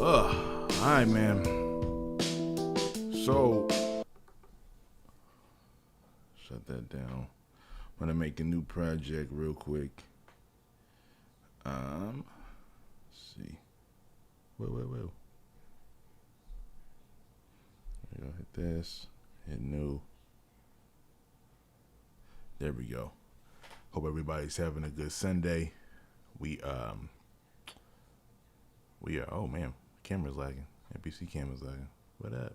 Alright, man. So, shut that down. I'm gonna make a new project real quick. Let's see. Wait. There we go. Hit this. Hit new. There we go. Hope everybody's having a good Sunday. We are. Oh man, camera's lagging. NPC camera's lagging. What up?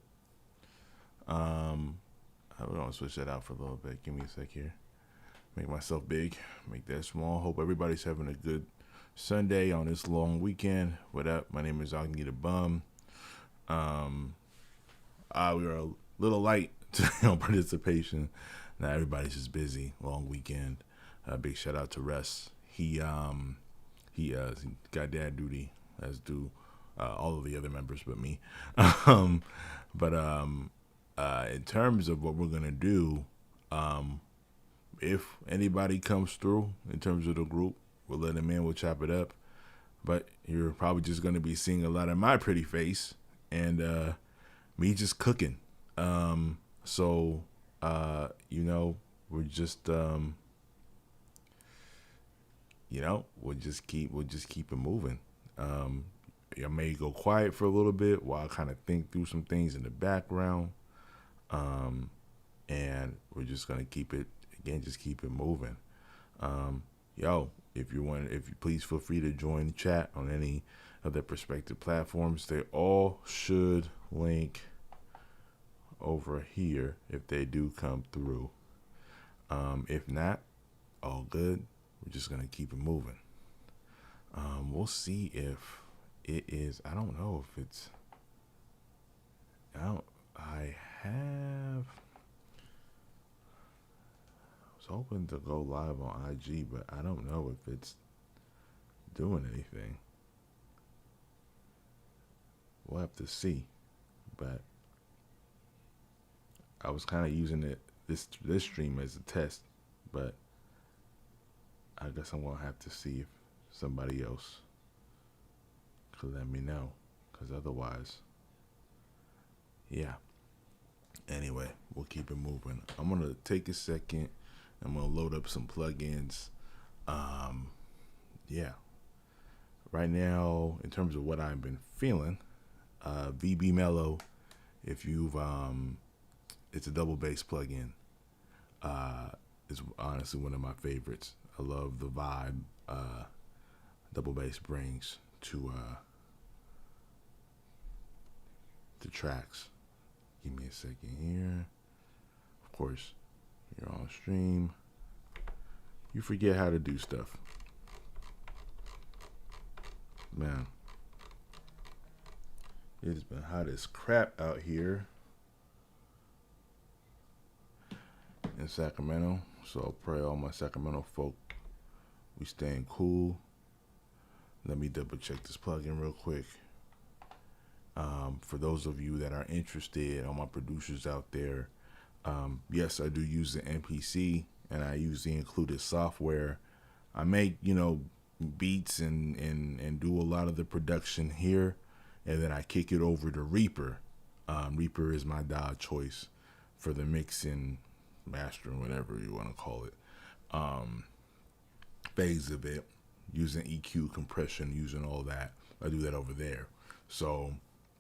I'm gonna switch that out for a little bit. Give me a sec here. Make myself big. Make that small. Hope everybody's having a good Sunday on this long weekend. What up? My name is Agni the Bum. We are a little light today on participation. Now everybody's just busy. Long weekend. Big shout out to Russ. He got dad duty, as do all of the other members but me. But in terms of what we're gonna do, if anybody comes through in terms of the group, we'll let them in. We'll chop it up. But you're probably just gonna be seeing a lot of my pretty face and me just cooking. So we're just we'll just keep it moving. I may go quiet for a little bit while I kind of think through some things in the background. And we're just gonna keep it moving. If you please feel free to join the chat on any of the prospective platforms. They all should link over here if they do come through. If not, all good. We're just gonna keep it moving. We'll see if it is. I don't know if it's. I was hoping to go live on IG, but I don't know if it's doing anything. We'll have to see. But I was kind of using this stream as a test, but I guess I'm gonna have to see if somebody else could let me know, because otherwise, yeah. Anyway, we'll keep it moving. I'm gonna take a second. I'm gonna load up some plugins. Yeah. Right now, in terms of what I've been feeling, VB Mellow, if you've it's a double bass plugin. It's honestly one of my favorites. I love the vibe double bass brings to the tracks. Give me a second here. Of course, you're on stream. You forget how to do stuff. Man, it's been hot as crap out here in Sacramento. So I'll pray all my Sacramento folk, we staying cool. Let me double check this plugin real quick. For those of you that are interested, all my producers out there, yes, I do use the MPC and I use the included software. I make, beats and do a lot of the production here, and then I kick it over to Reaper. Reaper is my DAW choice for the mixing, mastering, whatever you want to call it, phase of it, using EQ, compression, using all that. I do that over there. So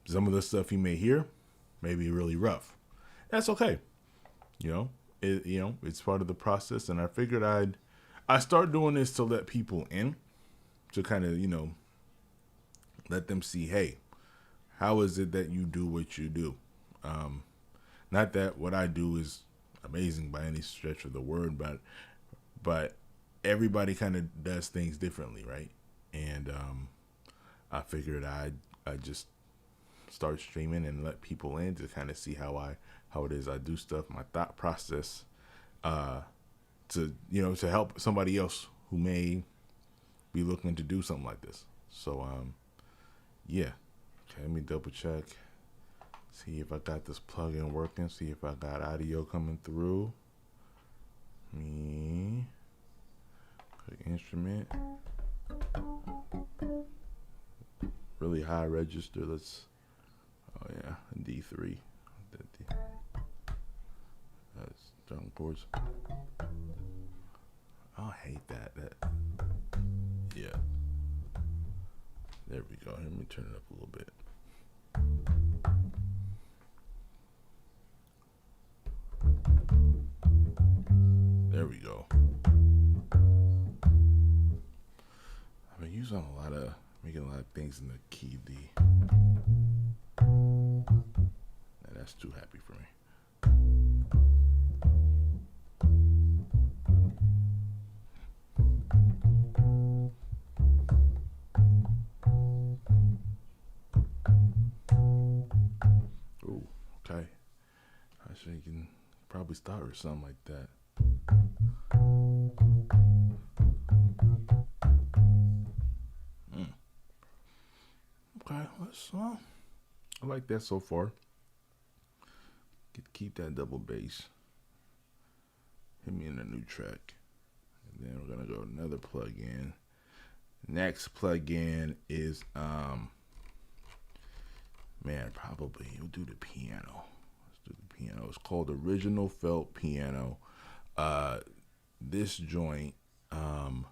some of the stuff you may hear may be really rough. That's okay. It's part of the process, and I figured I start doing this to let people in, to kind of, let them see, hey, how is it that you do what you do? Not that what I do is amazing by any stretch of the word, but everybody kind of does things differently, right? And I figured I'd just start streaming and let people in to kind of see how it is I do stuff, my thought process, to help somebody else who may be looking to do something like this. So yeah. Okay, let me double check. See if I got this plugin working. See if I got audio coming through. Click instrument. really high register. Let's, oh yeah, D3. That's drum chords. I hate that. Yeah. There we go. Let me turn it up a little bit. There we go. I've been using making a lot of things in the key D. And that's too happy for me. Ooh, okay. I should you can probably start or something like that. Okay, I like that so far. Keep that double bass. Hit me in a new track. And then we're gonna go another plug-in. Next plug-in is probably we'll do the piano. Let's do the piano. It's called Original Felt Piano. This joint, in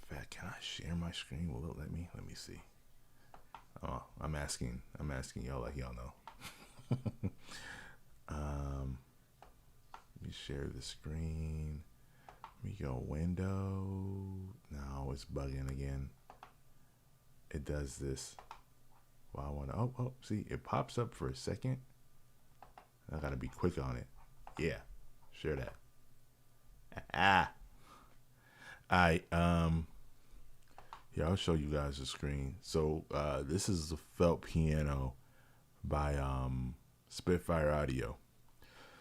fact, can I share my screen? Will it let me? Let me see. Oh, I'm asking y'all like y'all know. Let me share the screen. Let me go window. No, it's bugging again. It does this. Well, I want to, see, it pops up for a second. I gotta be quick on it. Yeah, share that. Yeah, I'll show you guys the screen. So this is the felt piano by Spitfire Audio.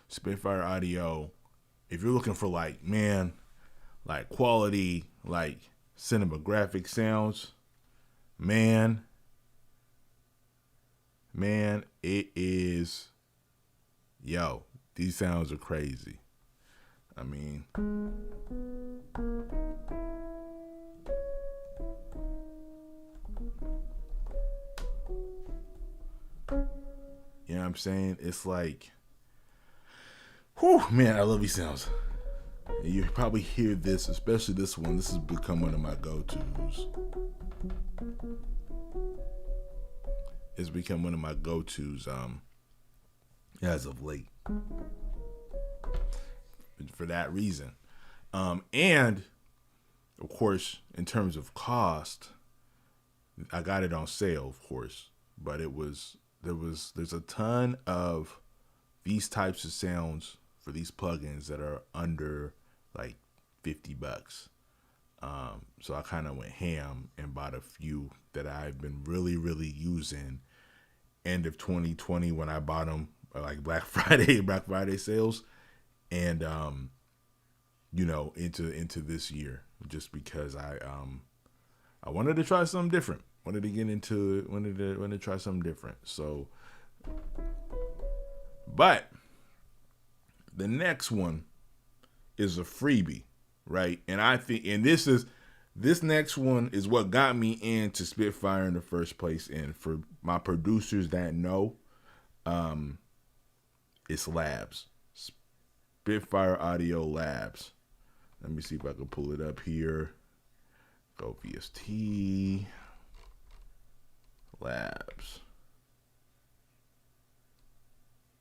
Spitfire Audio, if you're looking for like quality, like cinematographic sounds, man, it is, these sounds are crazy. I mean, you know what I'm saying? It's like, whew, man, I love these sounds. And you probably hear this, especially this one. This has become one of my go-tos. It's become one of my go-tos as of late. For that reason. And of course, in terms of cost, I got it on sale, of course, but there's a ton of these types of sounds for these plugins that are under like $50. So I kind of went ham and bought a few that I've been really, really using end of 2020 when I bought them, like Black Friday sales. And into this year, just because I wanted to try something different. Wanted to get into it. Wanted to try something different. So, but the next one is a freebie, right? And I think, and this next one is what got me into Spitfire in the first place. And for my producers that know, it's Labs. Spitfire Audio Labs. Let me see if I can pull it up here. Go VST Labs.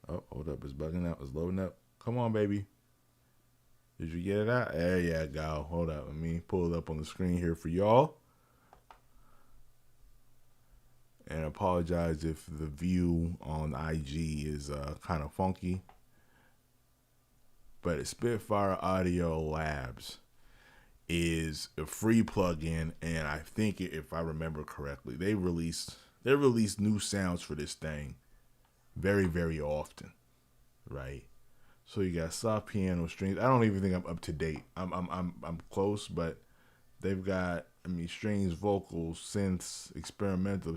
Oh, hold up. It's bugging out. It's loading up. Come on, baby. Did you get it out? There you go. Hold up. Let me pull it up on the screen here for y'all. And apologize if the view on IG is kind of funky. But Spitfire Audio Labs is a free plugin, and I think if I remember correctly, they release new sounds for this thing very, very often, right? So you got soft piano strings. I don't even think I'm up to date. I'm close, but they've got strings, vocals, synths, experimental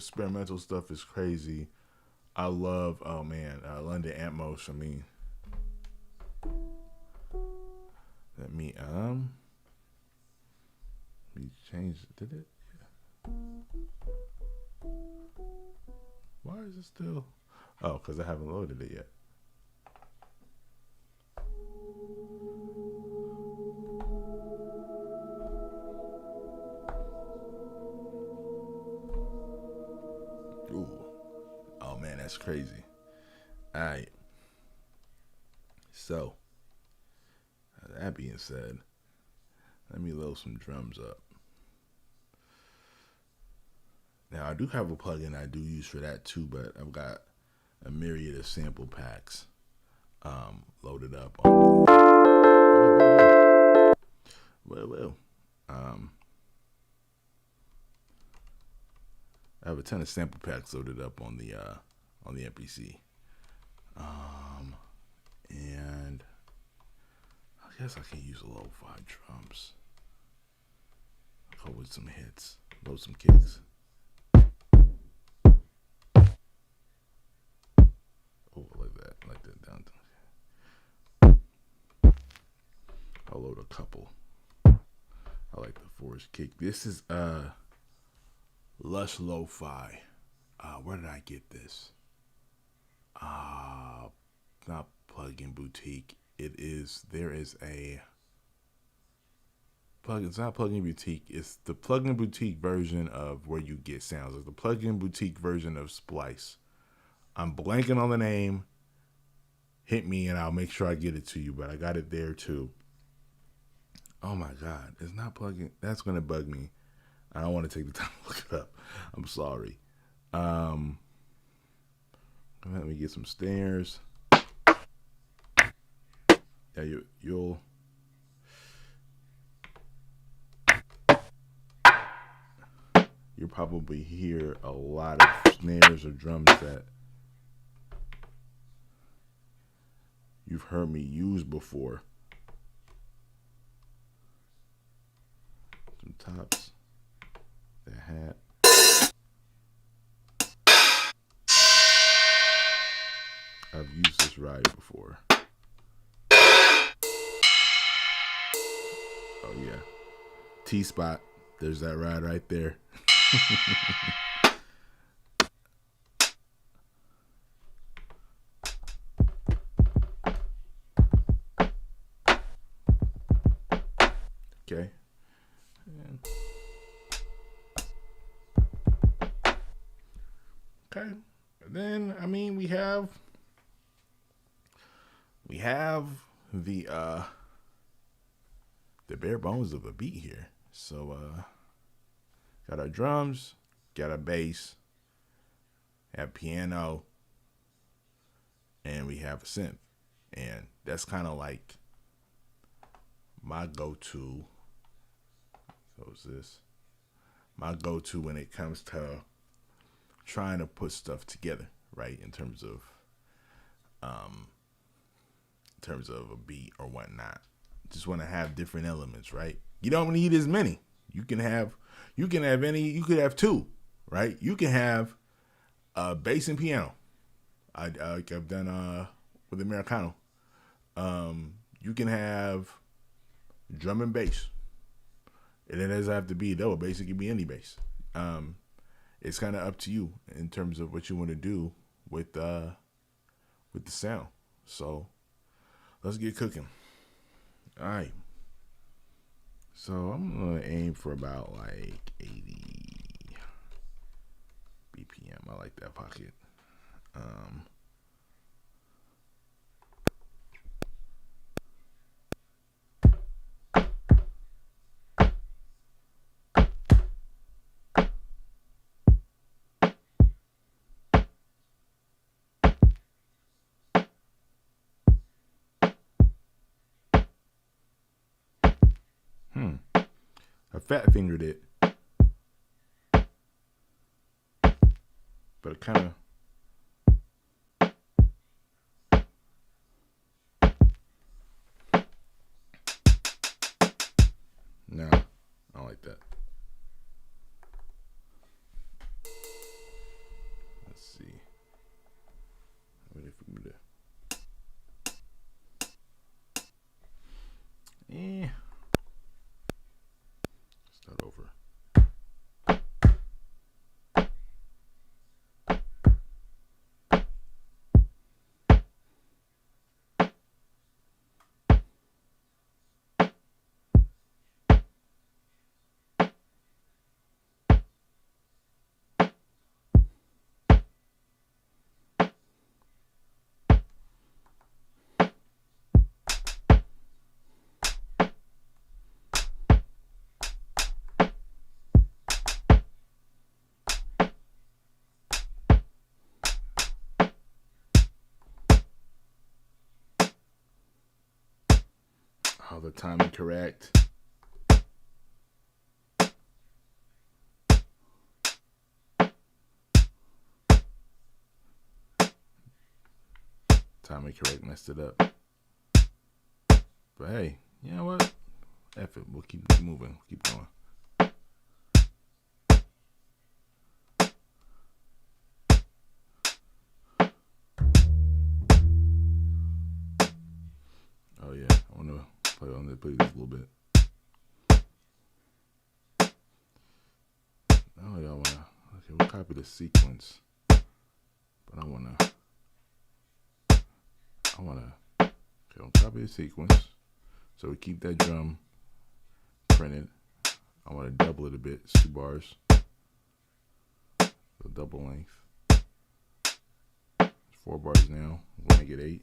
stuff is crazy. I love London Atmos. Let me change it. Did it? Yeah. Why is it still? Oh, because I haven't loaded it yet. Ooh. Oh man, that's crazy. All right. So, that being said, let me load some drums up. Now, I do have a plugin I do use for that too, but I've got a myriad of sample packs loaded up on I have a ton of sample packs loaded up on the MPC. And I guess I can use a lo-fi drums. Go with some hits, load some kicks. Oh, like that down. I'll load a couple. I like the forest kick. This is Lush Lo-Fi. Where did I get this? Not Plugin Boutique. There is a plugin. It's not Plugin Boutique. It's the Plugin Boutique version of where you get sounds. It's the Plugin Boutique version of Splice. I'm blanking on the name. Hit me and I'll make sure I get it to you, but I got it there too. Oh my God. It's not plugin. That's going to bug me. I don't want to take the time to look it up. I'm sorry. Let me get some snares. Yeah, you'll probably hear a lot of snares or drums that you've heard me use before. Some tops, the hat. I've used this ride before. Oh yeah, T-spot. There's that ride right there. Okay. Okay. And then we have the bare bones of a beat here. So got our drums, got our bass, have piano, and we have a synth. And that's kind of like my go-to. So is this my go-to when it comes to trying to put stuff together, right? In terms of a beat or whatnot. Just want to have different elements, right? You don't need as many. You could have two, right? You can have bass and piano. I've done with Americano. You can have drum and bass. And it doesn't have to be double bass. It can be any bass. It's kind of up to you in terms of what you want to do with the sound. So let's get cooking. All right. So I'm gonna aim for about like 80 BPM. I like that pocket. I fat fingered it, but it kind of no, I don't like that. Let's see. I'm ready for me to. Start over. All the timing correct. Timing correct, messed it up. But hey, you know what? F it. We'll keep moving. Keep going. Oh yeah, I want to play this a little bit. Oh yeah, okay, we'll copy the sequence, but I wanna, okay, we'll copy the sequence, so we keep that drum printed. I want to double it a bit. It's 2 bars, so double length. It's 4 bars now. We'll make it 8.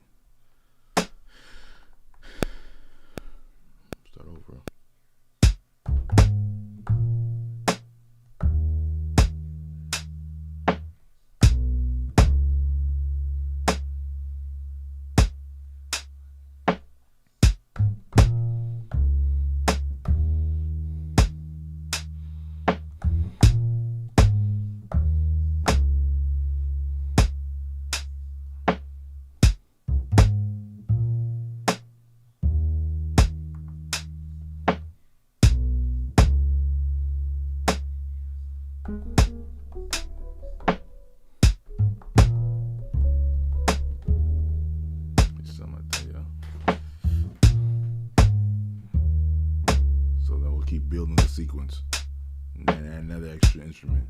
Start over. Something like that, yeah. So then we'll keep building the sequence, and then add another extra instrument.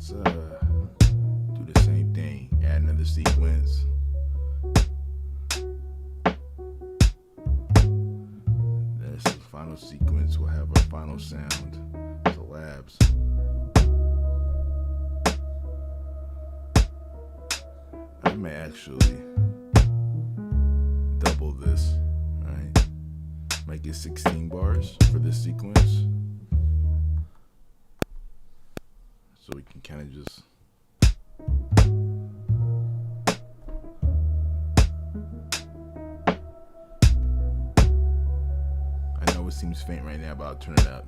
Do the same thing. Add another sequence. That's the final sequence. We'll have our final sound. The labs. I may actually double this. Alright. Make it 16 bars for this sequence. So we can kind of just I know it seems faint right now, but I'll turn it up.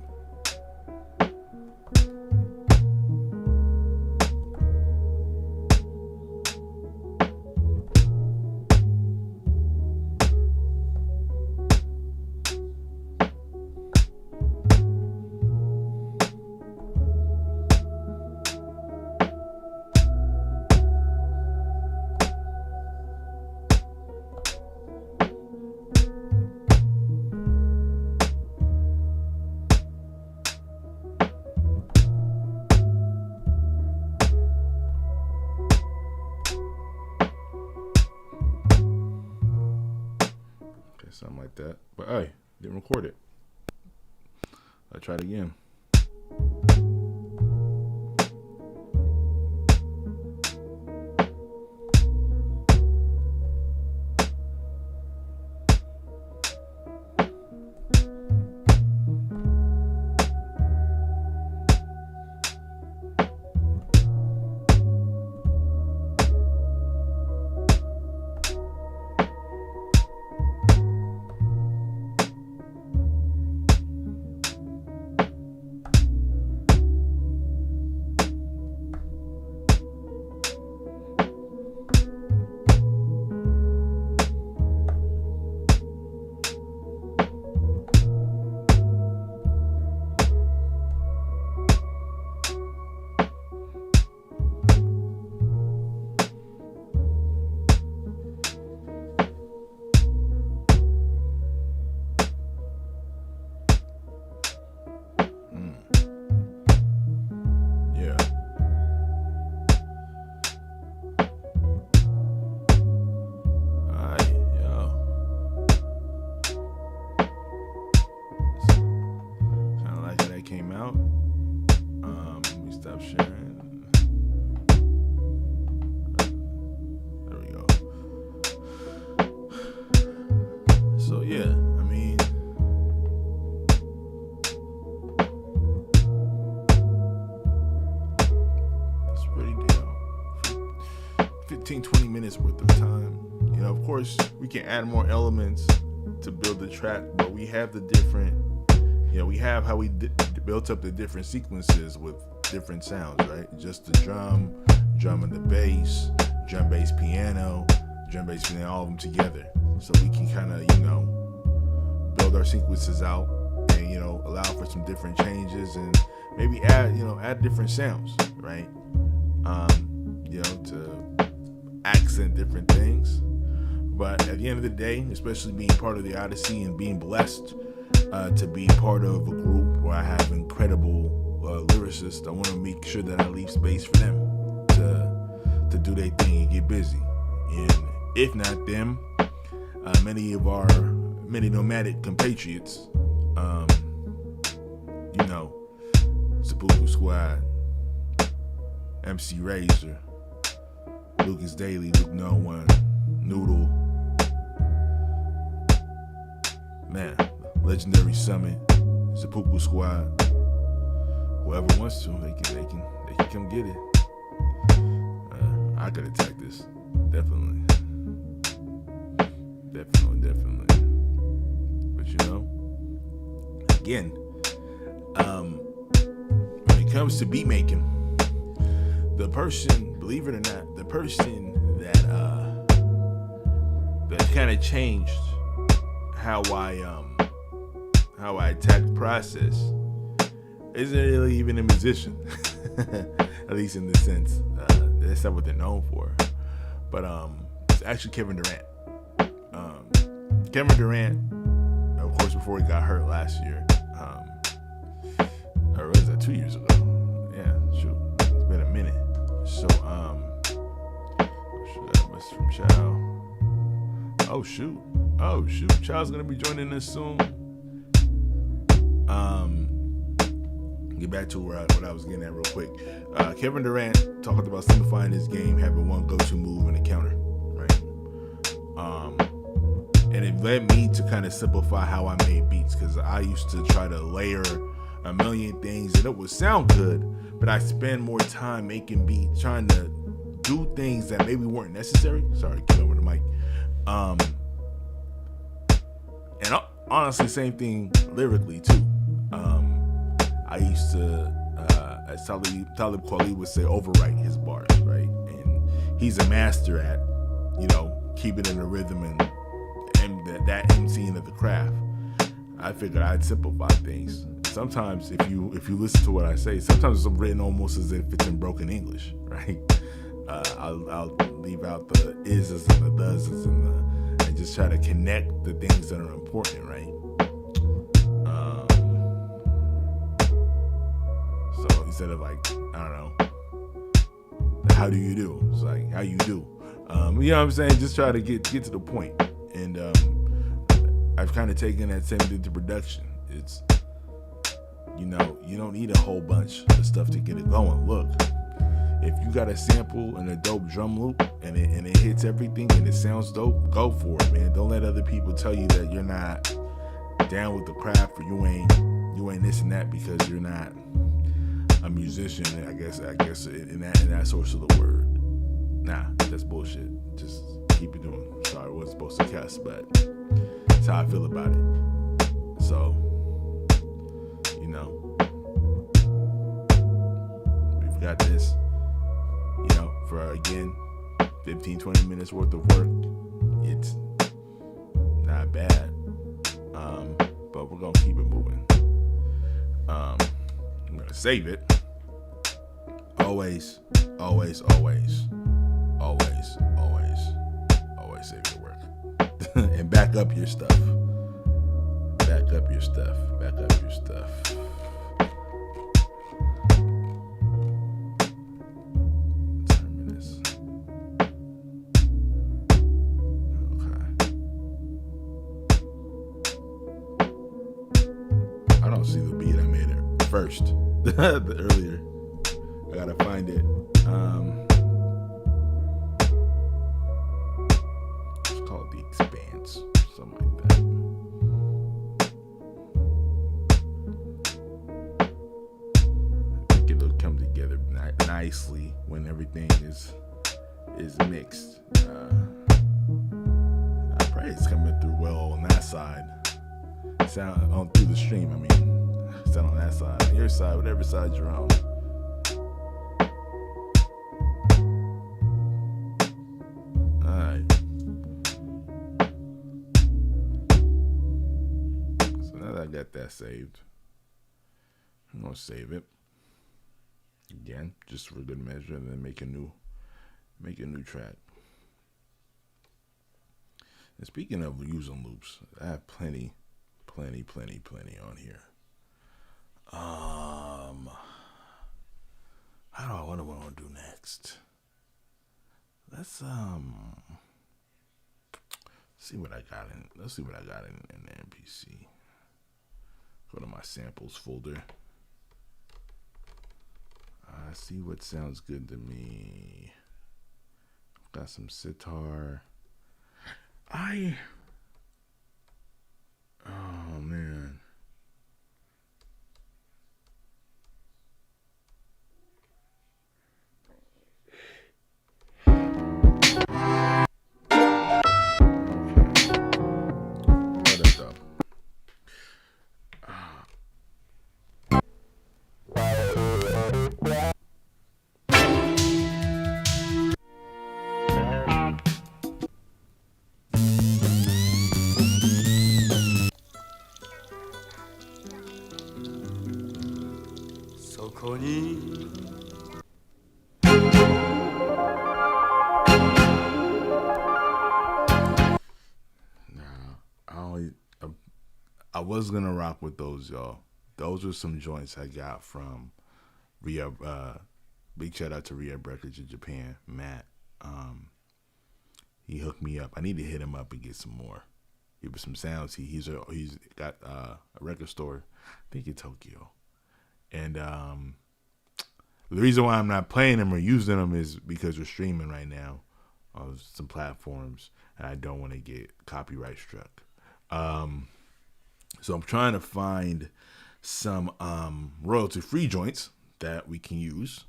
Something like that. But hey, didn't record it. I'll try it again. 15, 20 minutes worth of time. You know, of course, we can add more elements to build the track, but we have the different, we have how we built up the different sequences with different sounds, right? Just the drum and the bass, drum, bass, piano, all of them together. So we can kind of, build our sequences out and, allow for some different changes and maybe add different sounds, right? To accent different things. But at the end of the day, especially being part of the Odyssey and being blessed to be part of a group where I have incredible lyricists, I want to make sure that I leave space for them to do their thing and get busy. And if not them, many nomadic compatriots, Sepulchre Squad, MC Razor, Lucas Daly, Luke No One, Noodle, man, Legendary Summit, Sepulchre Squad. Whoever wants to, they can come get it. I could attack this, definitely. But again, when it comes to beat making, the person, believe it or not, the person that kind of changed how I attack the process isn't really even a musician, at least in this sense. That's not what they're known for. But it's actually Kevin Durant. Kevin Durant, of course, before he got hurt last year, or was that 2 years ago? Yeah, shoot, it's been a minute. So, message from Chow. Oh shoot, Chow's gonna be joining us soon. Get back to what I was getting at real quick. Kevin Durant talked about simplifying his game, having one go-to move and a counter, right? And it led me to kind of simplify how I made beats, because I used to try to layer a million things and it would sound good, but I spend more time making beats, trying to do things that maybe weren't necessary. Sorry, get over the mic. And honestly, same thing lyrically too. I used to, as Talib Kweli would say, overwrite his bars, right? And he's a master at, keeping in the rhythm and that emceeing of the craft. I figured I'd simplify things. Sometimes, if you listen to what I say, sometimes it's written almost as if it's in broken English, right? I'll leave out the is's and the does's and just try to connect the things that are important, right? So instead of like, I don't know, how do you do? It's like, how you do? You know what I'm saying? Just try to get to the point. And I've kind of taken that same into production. It's, you don't need a whole bunch of stuff to get it going. Look, if you got a sample and a dope drum loop and it hits everything and it sounds dope, go for it, man. Don't let other people tell you that you're not down with the craft or you ain't this and that because you're not a musician. I guess in that source of the word. Nah, that's bullshit. Just keep it doing. Sorry, I wasn't supposed to cuss, but that's how I feel about it. So, we've got this, for again, 15, 20 minutes worth of work. It's not bad. But we're gonna keep it moving. I'm gonna save it. Always save your work. And back up your stuff. Terminus. Okay. I don't see the beat I made it first. The earlier. I gotta find it. It's called The Expanse, something like that. I think it'll come together nicely when everything is is mixed. I pray it's coming through well on that side. Sound on through the stream. I mean, sound on that side, on your side, whatever side you're on. All right. So now that I got that saved, I'm gonna save it again, just for good measure, and then make a new track. And speaking of using loops, I have plenty on here. What do I want to do next? Let's see what I got in. Let's see what I got in the MPC. Go to my samples folder. See what sounds good to me. Got some sitar. Oh man. I was gonna rock with those, y'all. Those are some joints I got from Rehab. Big shout out to Rehab Records in Japan, Matt. He hooked me up. I need to hit him up and get some more. Give us some sounds. He's got a record store, I think in Tokyo. And the reason why I'm not playing them or using them is because we're streaming right now on some platforms, and I don't want to get copyright struck. So I'm trying to find some royalty-free joints that we can use.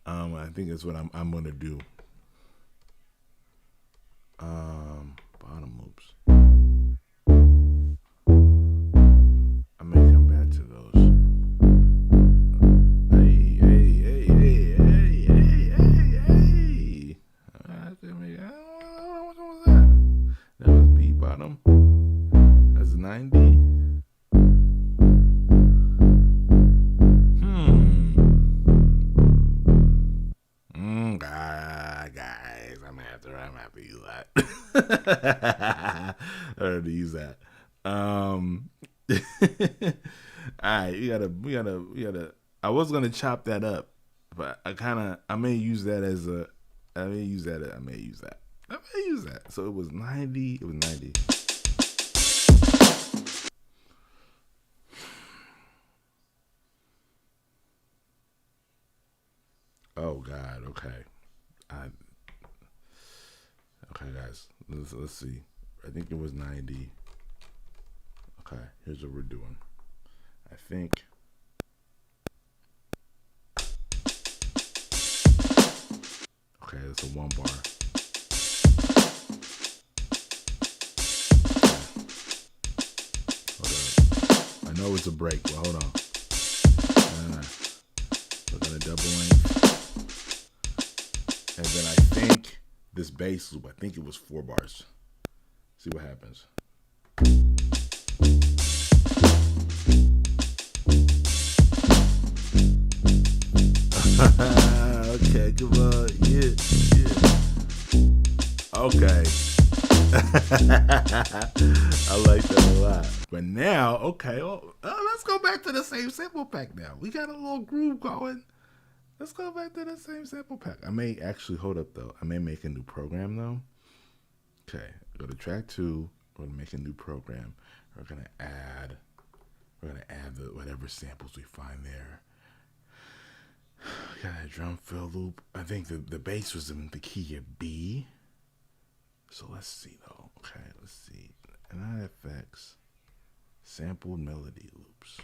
I think that's what I'm going to do. Bottom loops. I may come back to those. What was that? That was B bottom. That's 90. Guys, I'm gonna have to use that. I have to use that. All right, we gotta. I was gonna chop that up, but I may use that. So it was 90. It was 90. Oh God. Okay. Okay, guys. Let's see. I think it was 90. Okay. Here's what we're doing. I think. Okay, that's a 1 bar. Hold on. I know it's a break, but hold on. We're gonna double length. And then I think this bass loop, I think it was 4 bars. See what happens. Okay, come on. Yeah. Okay. I like that a lot. But now, okay, let's go back to the same sample pack now. We got a little groove going. Let's go back to the same sample pack. I may actually, hold up though. I may make a new program though. Okay, go to track 2. We're gonna make a new program. We're gonna add the whatever samples we find there. Got a drum fill loop. I think the bass was in the key of B. So let's see though. Okay, let's see. And effects, sampled melody loops.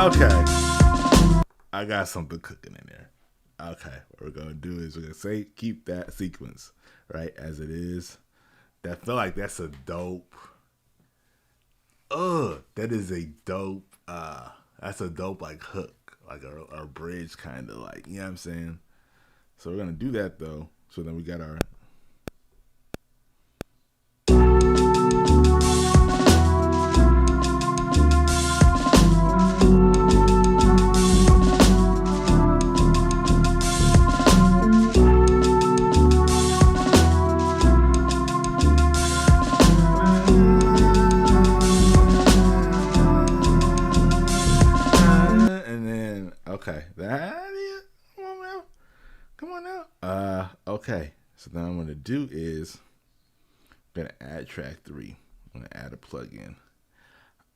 Okay. I got something cooking in there. Okay. What we're going to do is we're going to say, keep that sequence, right, as it is. That feel like that's a dope. That is a dope. That's a dope like hook, like our bridge kind of like, you know what I'm saying? So we're gonna do that though. So then we got our. Okay, that is, come on now. Okay, so then what I'm gonna do is I'm gonna add track 3. I'm gonna add a plugin.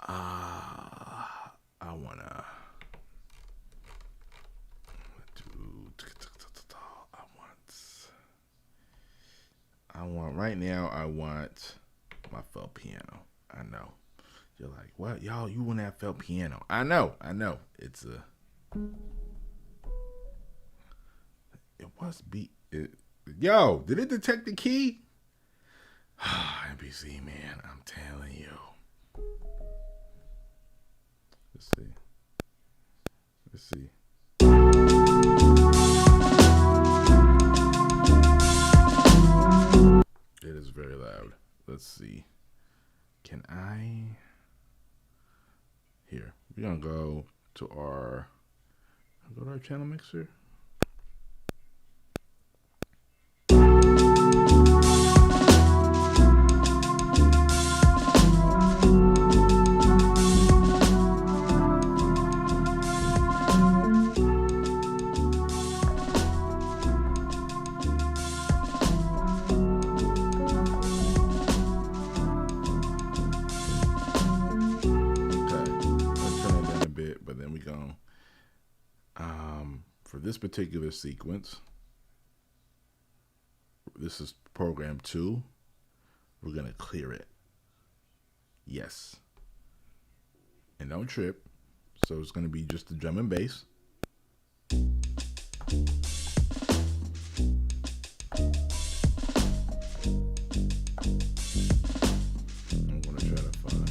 I want right now. I want my felt piano. I know you're like, what, y'all? You want that felt piano? I know. It's a. It must be. Yo, did it detect the key? NBC, man, I'm telling you. Let's see. It is very loud. Let's see. Can I? Here, we're gonna go to our channel mixer. For this particular sequence, this is program 2. We're gonna clear it. Yes. And don't trip. So it's gonna be just the drum and bass. I'm gonna try to find.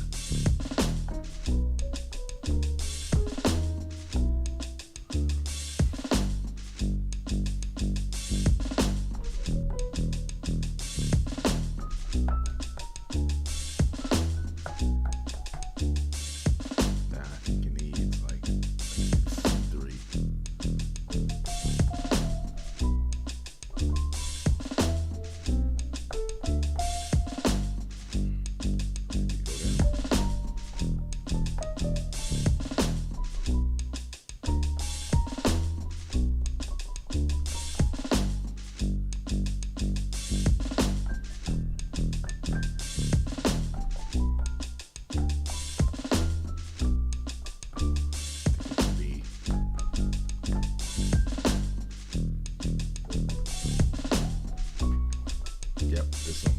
Yep, this one.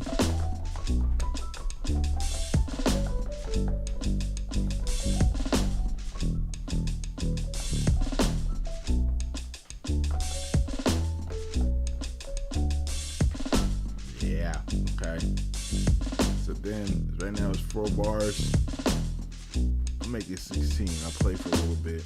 Yeah, okay. So then, right now it's 4 bars. I'll make it 16. I'll play for a little bit.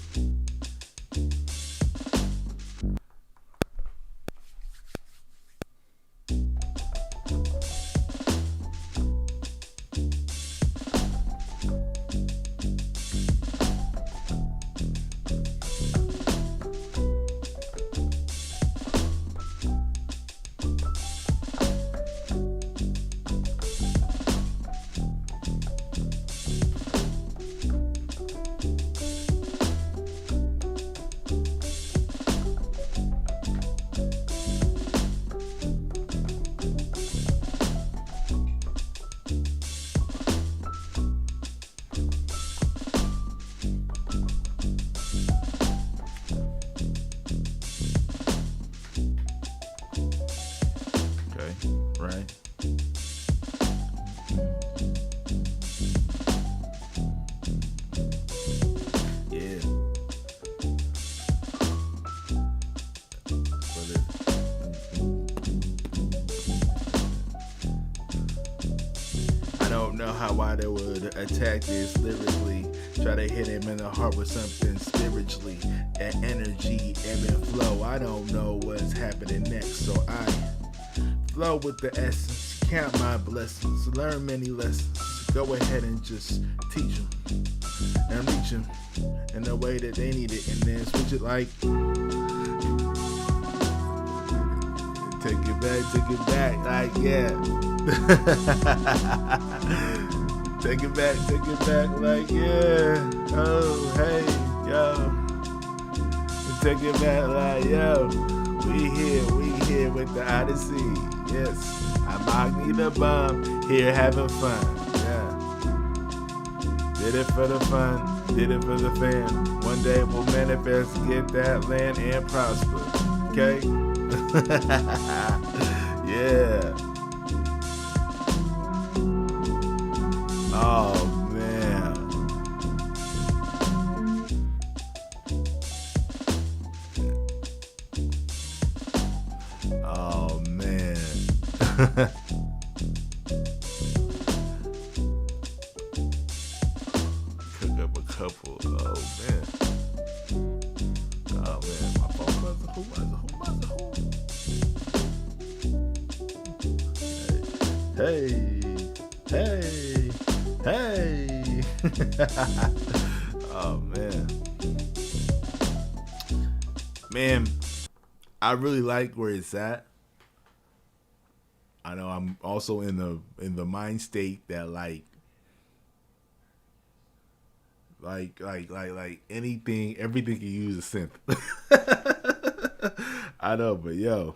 Right? Yeah. don't know how I would attack this lyrically. Try to hit him in the heart with something spiritually. That energy, ebb and flow. I don't know what's happening next, so I flow with the essence. Count my blessings. Learn many lessons. Go ahead and just teach them and reach them in the way that they need it, and then switch it like take it back, like yeah. take it back, like yeah. Oh hey, yo. Take it back, like yo. We here with the Odyssey. Yes, I'm Agni the Bum here having fun. Did it for the fun, did it for the fam. One day we'll manifest, get that land and prosper. Okay? Yeah. Oh man. Oh man. Couple. Oh man. My phone buzzer. Who Hey. Oh man, I really like where it's at. I know I'm also in the mind state that like anything, everything can use a synth. I know, but yo.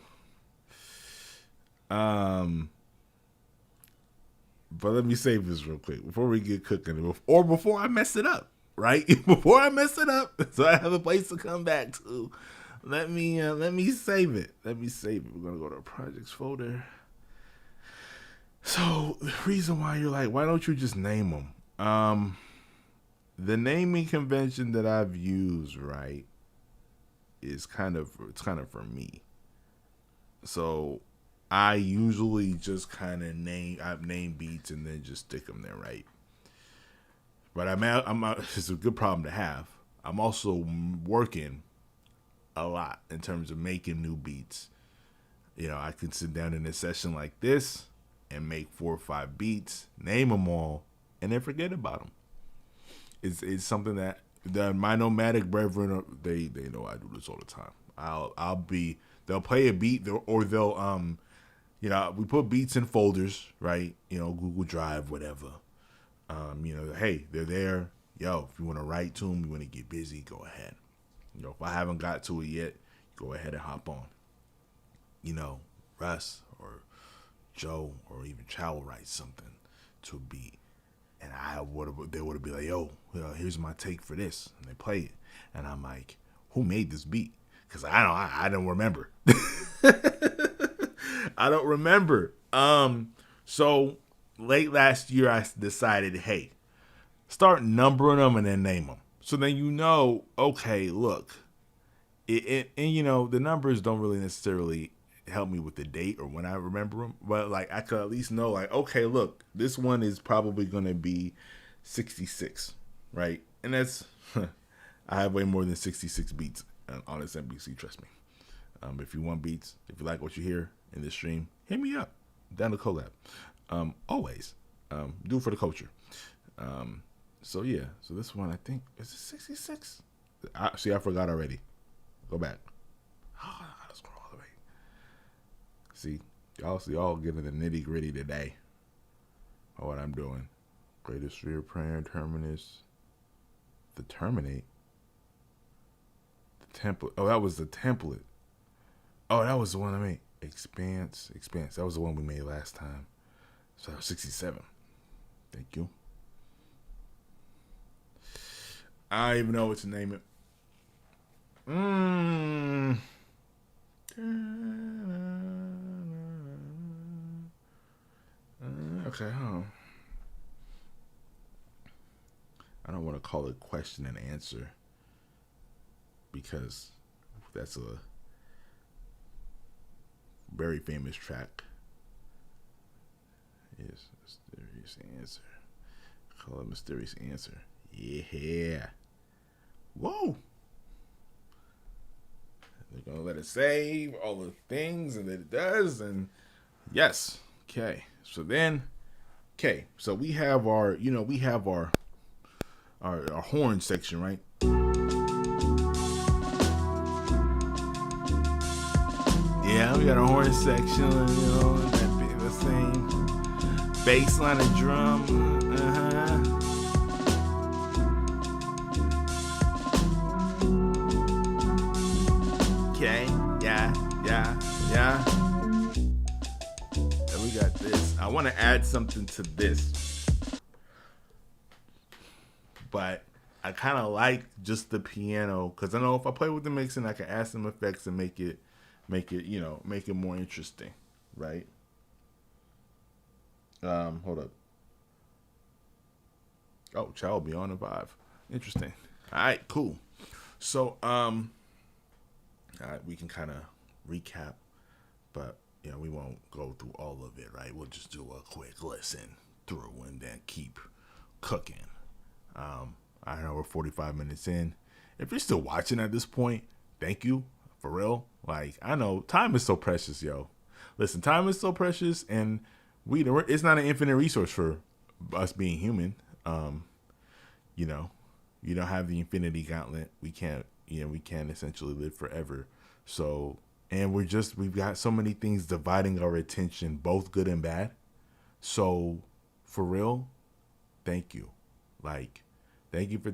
But let me save this real quick before we get cooking, or before I mess it up, right? Before I mess it up, so I have a place to come back to. Let me save it. We're gonna go to projects folder. So the reason why you're like, why don't you just name them? The naming convention that I've used, right, is kind of for me. So I usually just kind of name beats and then just stick them there, right? But it's a good problem to have. I'm also working a lot in terms of making new beats. You know, I can sit down in a session like this and make 4 or 5 beats, name them all, and then forget about them. It's something that my nomadic brethren, they know I do this all the time. They'll play a beat or they'll you know, we put beats in folders, right? You know, Google Drive, whatever. You know, hey, they're there. Yo, if you want to write to them, you want to get busy, go ahead. You know, if I haven't got to it yet, go ahead and hop on. You know, Russ or Joe or even Chow will write something to a beat. And they would have been like, yo, here's my take for this. And they play it. And I'm like, who made this beat? Because I don't remember. I don't remember. So late last year, I decided, hey, start numbering them and then name them. So then you know, okay, look, and you know, the numbers don't really necessarily help me with the date or when I remember them, but like I could at least know, like, okay, look, this one is probably gonna be 66, right? And that's I have way more than 66 beats on this NBC, trust me. If you want beats, if you like what you hear in this stream, hit me up. Down to collab. Always. Do it for the culture. So yeah, so this one I think is it 66? I forgot already. Go back. Oh, I gotta scroll all the way. See y'all getting the nitty gritty today of what I'm doing. Greatest Rear Prayer, Terminus, the Terminate, the template. Oh, that was the template. Oh, that was the one I made. Expanse. That was the one we made last time. So 67. Thank you. I don't even know what to name it. Okay, I don't want to call it question and answer because that's a very famous track. Yes, Mysterious answer. Call it mysterious answer. Yeah. Whoa. They're going to let it save all the things, and it does. And yes. Okay. So then, so we have our horn section, right? Yeah, we got a horn section, that bit the same bass line and drum. Okay, yeah. And we got this. I want to add something to this, but I kind of like just the piano, because I know if I play with the mixing, I can add some effects and make it more interesting, right? Hold up. Oh, Child Beyond the Vibe. Interesting. All right, cool. So, we can kind of recap, but we won't go through all of it, right? We'll just do a quick listen through and then keep cooking. I know we're 45 minutes in. If you're still watching at this point, thank you. For real. Like, I know time is so precious, yo. Listen, time is so precious, and it's not an infinite resource for us being human. You don't have the infinity gauntlet. We can't essentially live forever. So, and we've got so many things dividing our attention, both good and bad. So, for real, thank you. Like, thank you for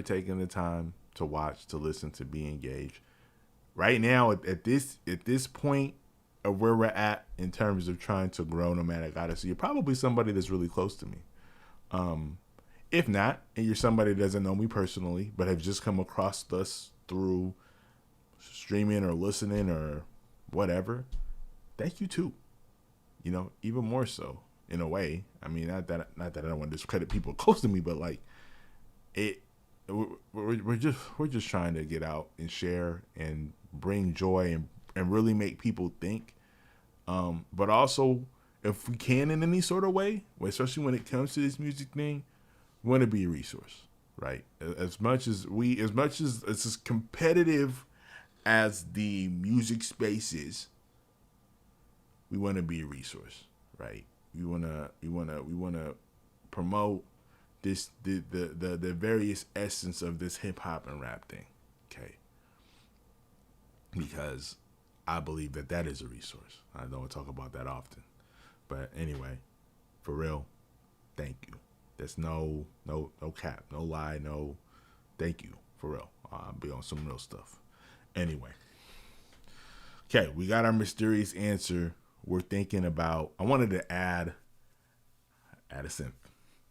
taking the time to watch, to listen, to be engaged. Right now, at this point of where we're at in terms of trying to grow Nomadic Odyssey, you're probably somebody that's really close to me. If not, and you're somebody that doesn't know me personally, but have just come across us through streaming or listening or whatever, thank you too. Even more so in a way. I mean, not that I don't want to discredit people close to me, but like we're just trying to get out and share and bring joy and really make people think. But also, if we can in any sort of way, especially when it comes to this music thing, we want to be a resource, right? As much as it's as competitive as the music space is, we want to be a resource, right? We want to promote this the various essence of this hip hop and rap thing, okay? Because I believe that is a resource. I don't talk about that often, but anyway, for real, thank you. There's no cap, no lie, no. Thank you, for real. I'll be on some real stuff. Anyway, okay, we got our mysterious answer. We're thinking about. I wanted to add a synth.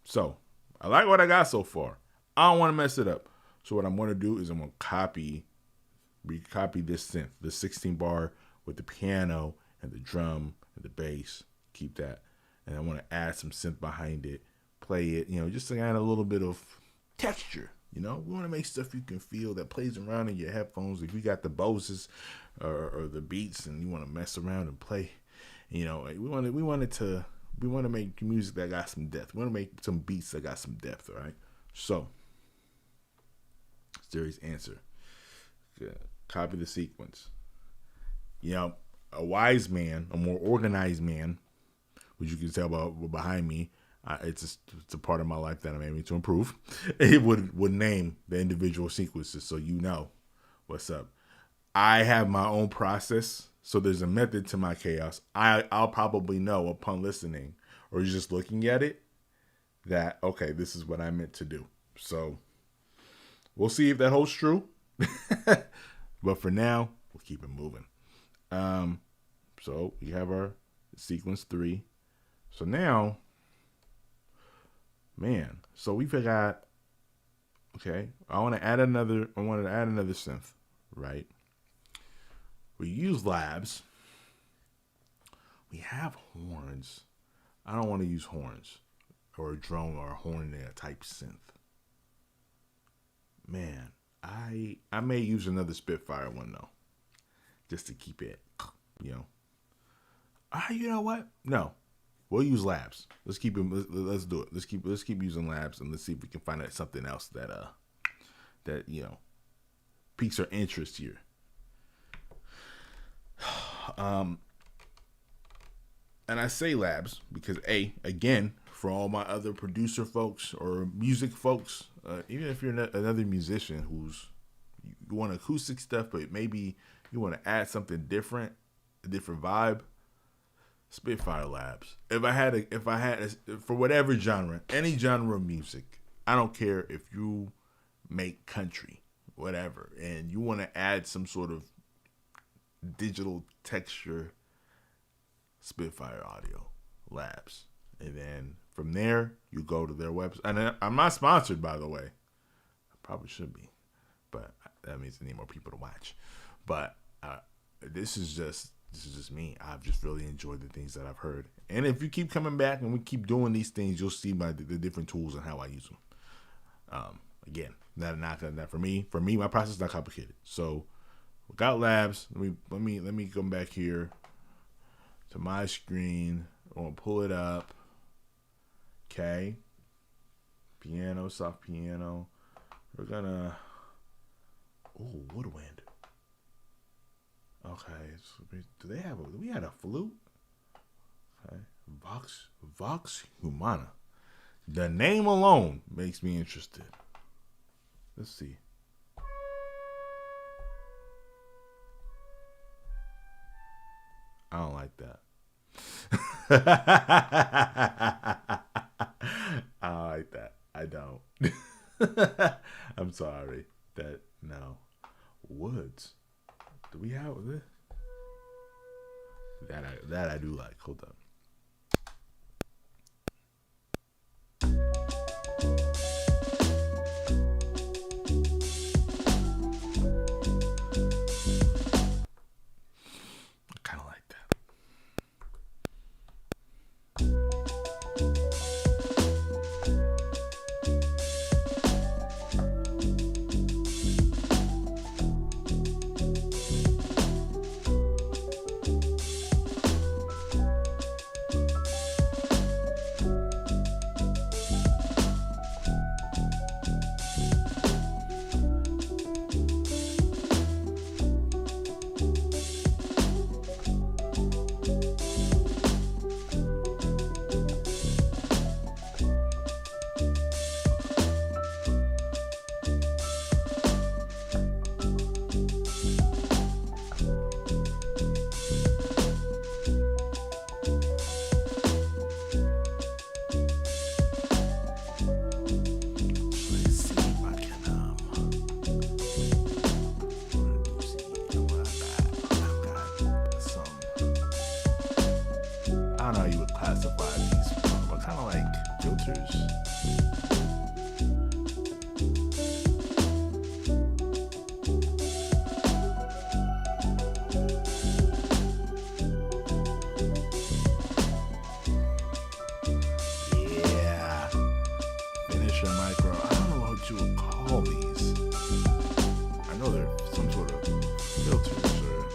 So I like what I got so far. I don't want to mess it up. So what I'm going to do is I'm going to copy this synth, the 16 bar with the piano and the drum and the bass. Keep that. And I want to add some synth behind it. Play it, just to add a little bit of texture. We want to make stuff you can feel that plays around in your headphones. If you got the Boses or the Beats and you want to mess around and play, we want to make music that got some depth. We want to make some beats that got some depth. All right. So, serious answer. Good. Copy the sequence. A wise man, a more organized man, which you can tell behind me. It's a part of my life that I'm aiming to improve. It would name the individual sequences so you know what's up. I have my own process, so there's a method to my chaos. I'll probably know upon listening or just looking at it that, okay, this is what I meant to do. So we'll see if that holds true. But for now, we'll keep it moving. So we have our sequence 3. So now, so we forgot. Okay, I want to add another synth, right? We use labs. We have horns. I don't want to use horns or a drone or a horn type synth. I may use another Spitfire one though, just to keep it, You know what? No, We'll use labs. Let's keep them. Let's do it. Let's keep using labs, and let's see if we can find out something else that piques our interest here. And I say labs because again, for all my other producer folks or music folks, even if you're another musician you want acoustic stuff, but maybe you want to add something different, a different vibe. Spitfire Labs. If I had for whatever genre, any genre of music, I don't care if you make country, whatever, and you want to add some sort of digital texture, Spitfire Audio Labs. And then from there, you go to their website. And I'm not sponsored, by the way. I probably should be, but that means I need more people to watch. But this is just me. I've just really enjoyed the things that I've heard. And if you keep coming back and we keep doing these things, you'll see the different tools and how I use them. Again, not for me. For me, my process is not complicated. So, without labs, let me come back here to my screen. I want to pull it up. Okay. Piano, soft piano. We're gonna. Oh, woodwind. Okay. Do we have a flute? Okay. Vox Humana. The name alone makes me interested. Let's see. I don't like that. I don't like that. I don't. I'm sorry. No. Woods. Do we have this? That I do like. Hold up. I don't know how you would classify these, but kind of like filters. Yeah. Finisher micro. I don't know what you would call these. I know they're some sort of filters or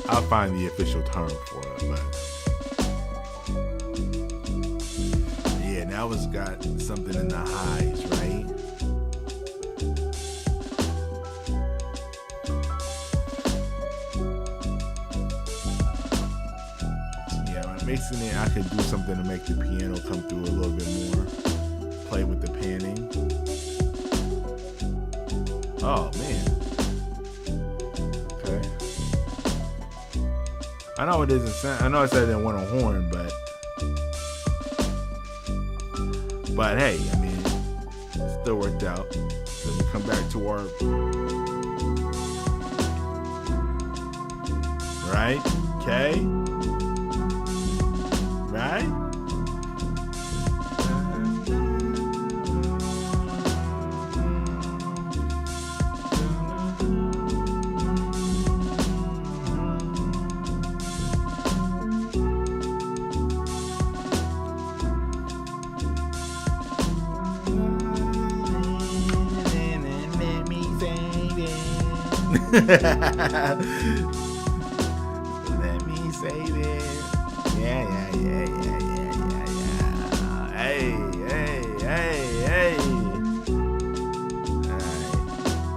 I'll find the official term for it, but yeah, now it's got something in the highs, right? Yeah, when mixing it, I could do something to make the piano come through a little bit more. Play with the panning. Oh man. I know it doesn't sound. I know I said I didn't want a horn, but hey, I mean, it still worked out. So we come back to our right, okay, right. Let me say this. Yeah. Hey. Alright.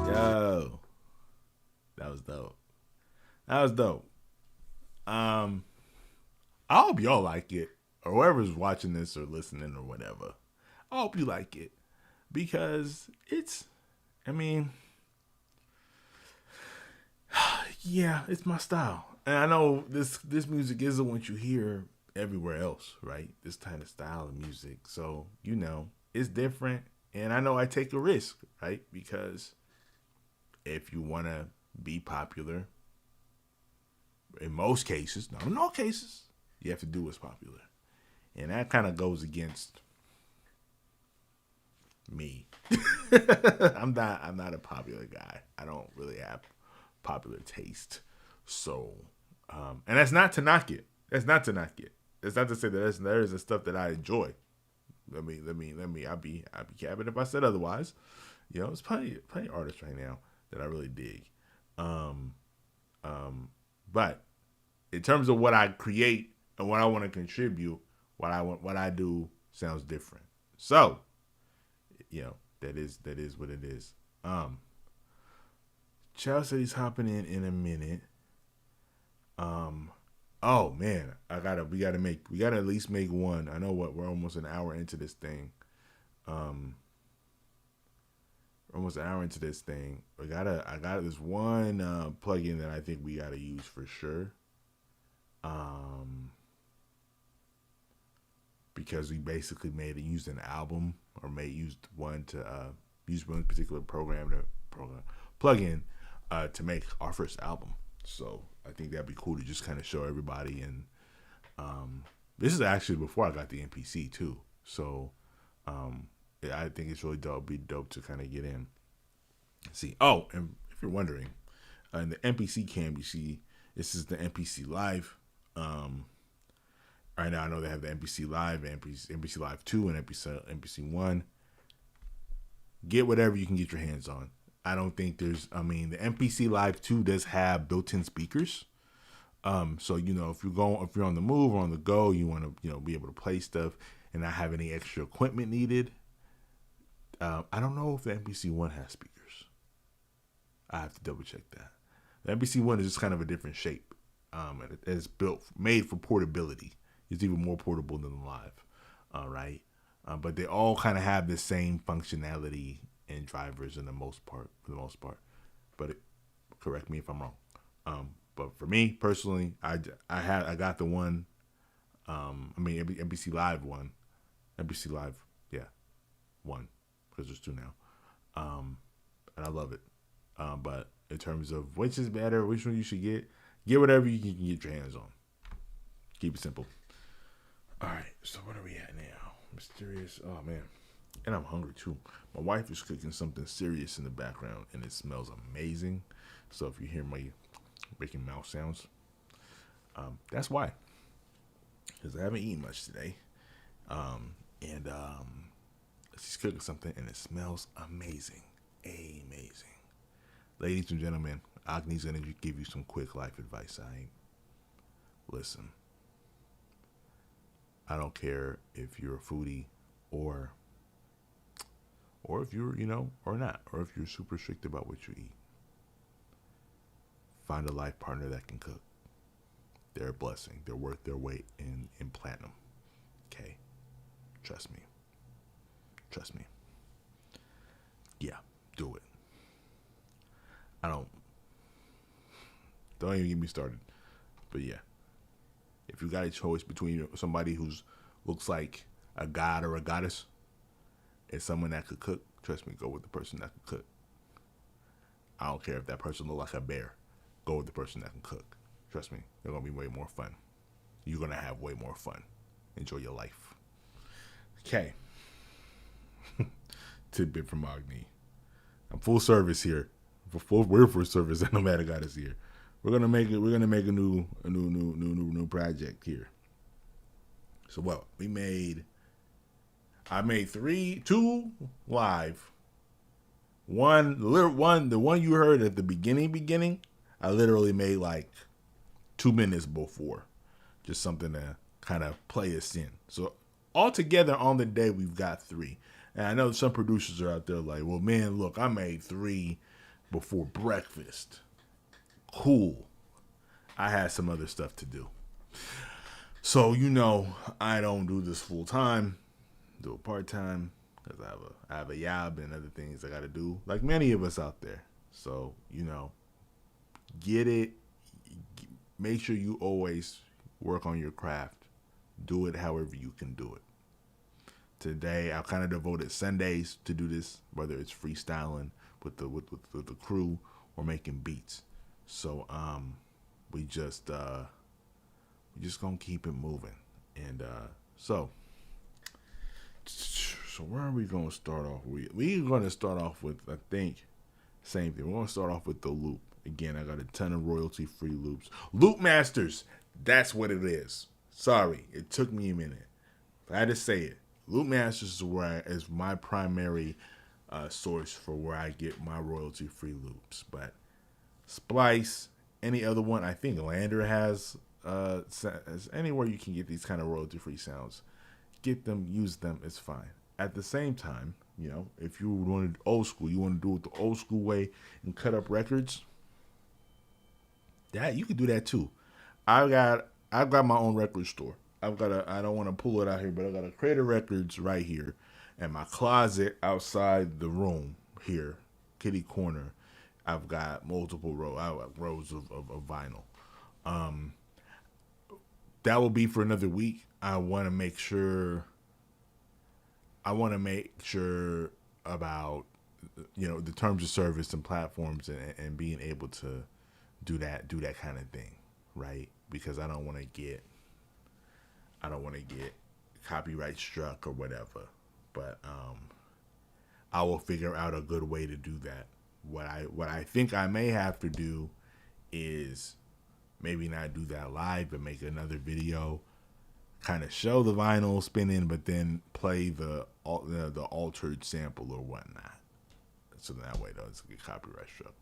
Yo. That was dope. I hope y'all like it, or whoever's watching this or listening or whatever. I hope you like it, because it's my style. And I know this music isn't what you hear everywhere else, right? This kind of style of music. So, it's different. And I know I take a risk, right? Because if you want to be popular, in most cases, not in all cases, you have to do what's popular. And that kind of goes against me. I'm not a popular guy. I don't really have popular taste. So, and that's not to knock it. That's not to say that there isn't stuff that I enjoy. Let me. I'd be capping if I said otherwise. There's plenty artists right now that I really dig. But in terms of what I create and what I want to contribute, what I do sounds different. So, that is what it is. Chow said he's hopping in a minute. Oh man, we gotta at least make one. I know we're almost an hour into this thing. I got this one plugin that I think we gotta use for sure. Because we basically used an album, or used one to use one particular plugin to make our first album. So I think that'd be cool to just kind of show everybody. And this is actually before I got the MPC too. So I think it's really dope. Be dope to kind of get in. See, and if you're wondering, in the MPC cam, you see this is the MPC Live. Right now I know they have the MPC Live, MPC Live 2, and MPC 1. Get whatever you can get your hands on. I don't think the MPC Live 2 does have built-in speakers. So, if you're on the move or on the go, you want to, be able to play stuff and not have any extra equipment needed. I don't know if the MPC 1 has speakers. I have to double check that. The MPC 1 is just kind of a different shape. And it's made for portability. It's even more portable than the Live. Right? But they all kind of have the same functionality and drivers for the most part. But correct me if I'm wrong. But for me personally, I got the one. MPC Live 1, MPC Live, 1, because there's 2 now. And I love it. But in terms of which is better, which one you should get whatever you can get your hands on. Keep it simple. All right, so what are we at now? Mysterious. Oh man, and I'm hungry too. My wife is cooking something serious in the background, and it smells amazing. So if you hear me making mouth sounds, that's why. Because I haven't eaten much today, and she's cooking something, and it smells amazing. Ladies and gentlemen, Agni's gonna give you some quick life advice. Listen. I don't care if you're a foodie or if you're, or not, or if you're super strict about what you eat. Find a life partner that can cook. They're a blessing. They're worth their weight in platinum. Okay? Trust me. Yeah, do it. Don't even get me started. But yeah. If you got a choice between somebody who looks like a god or a goddess and someone that could cook, trust me, go with the person that can cook. I don't care if that person looks like a bear. Go with the person that can cook. Trust me, they're going to be way more fun. You're going to have way more fun. Enjoy your life. Okay. Tidbit from Agni. I'm full service here. We're full service at Nomadic Odyssey here. We're gonna make a new project here. So I made 2 live. The one you heard at the beginning, I literally made like 2 minutes before. Just something to kind of play us in. So altogether on the day, we've got 3. And I know some producers are out there like, well, man, look, I made 3 before breakfast. Cool. I had some other stuff to do. So, I don't do this full time, do it part time, because I have a job and other things I got to do, like many of us out there. So, get it. Make sure you always work on your craft. Do it however you can do it. Today, I kind of devoted Sundays to do this, whether it's freestyling with the crew or making beats. So, we just gonna keep it moving. And so where are we gonna start off? We're gonna start off with, I think, same thing. We're gonna start off with the loop. Again, I got a ton of royalty-free loops. Loop Masters, that's what it is. Sorry, it took me a minute. I had to say it. Loop Masters is my primary source for where I get my royalty-free loops. But Splice, any other one, I think Lander has anywhere you can get these kind of royalty-free sounds. Get them, use them, it's fine. At the same time, if you want to old school, you want to do it the old school way and cut up records, that you can do that too. I've got my own record store. I don't want to pull it out here, but I got a Creator Records right here, and my closet outside the room here, kitty corner. I've got multiple rows of vinyl. That will be for another week. I want to make sure about the terms of service and platforms and being able to do that kind of thing, right? Because I don't want to get copyright struck or whatever. But I will figure out a good way to do that. What I think I may have to do is maybe not do that live, but make another video, kind of show the vinyl spinning, but then play the altered sample or whatnot. So that way, it doesn't get copyright struck.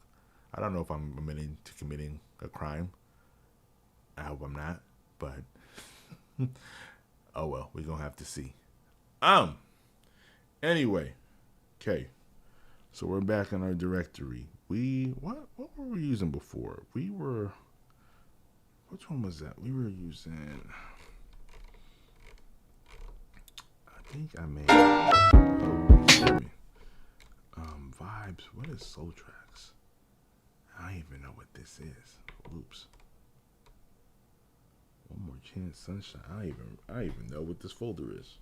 I don't know if I'm admitting to committing a crime. I hope I'm not, but oh well, we're gonna have to see. Anyway, okay. So we're back in our directory. What were we using before? Which one was that? We were using, I think I made vibes. What is Soul Tracks? I don't even know what this is. Oops. One More Chance, Sunshine. I don't even know what this folder is.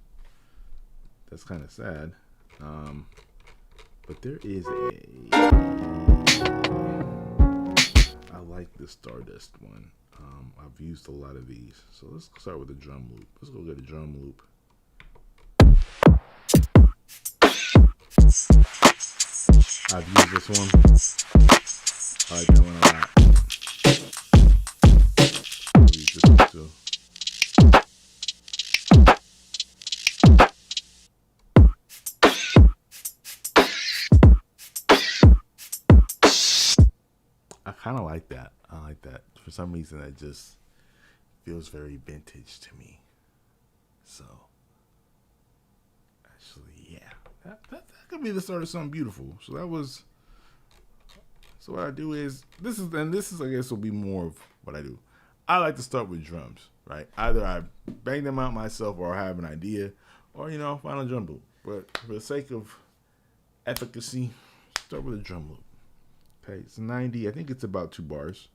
That's kind of sad. But there is I like the Stardust one. I've used a lot of these. So let's start with a drum loop. Let's go get a drum loop. I've used this one. I like that one a lot. I'll use this one too. I kind of like that. I like that. For some reason, that just feels very vintage to me. So, actually, yeah. That could be the start of something beautiful. So what I do is, this is I guess will be more of what I do. I like to start with drums, right? Either I bang them out myself or I have an idea, or, find a drum loop. But for the sake of efficacy, start with a drum loop. Okay, it's 90. I think it's about 2 bars.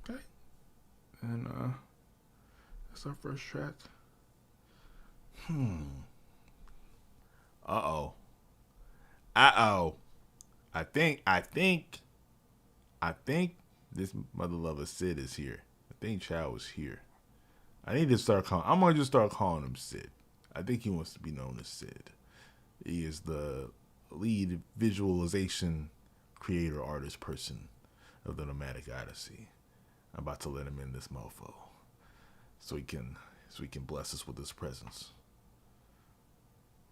Okay, and that's our first track. Uh-oh. I think this mother lover Sid is here. I think Chow is here. I need to start calling. I'm going to just start calling him Sid. I think he wants to be known as Sid. He is the lead visualization creator, artist person of the Nomadic Odyssey. I'm about to let him in this mofo so he can so he can bless us with his presence.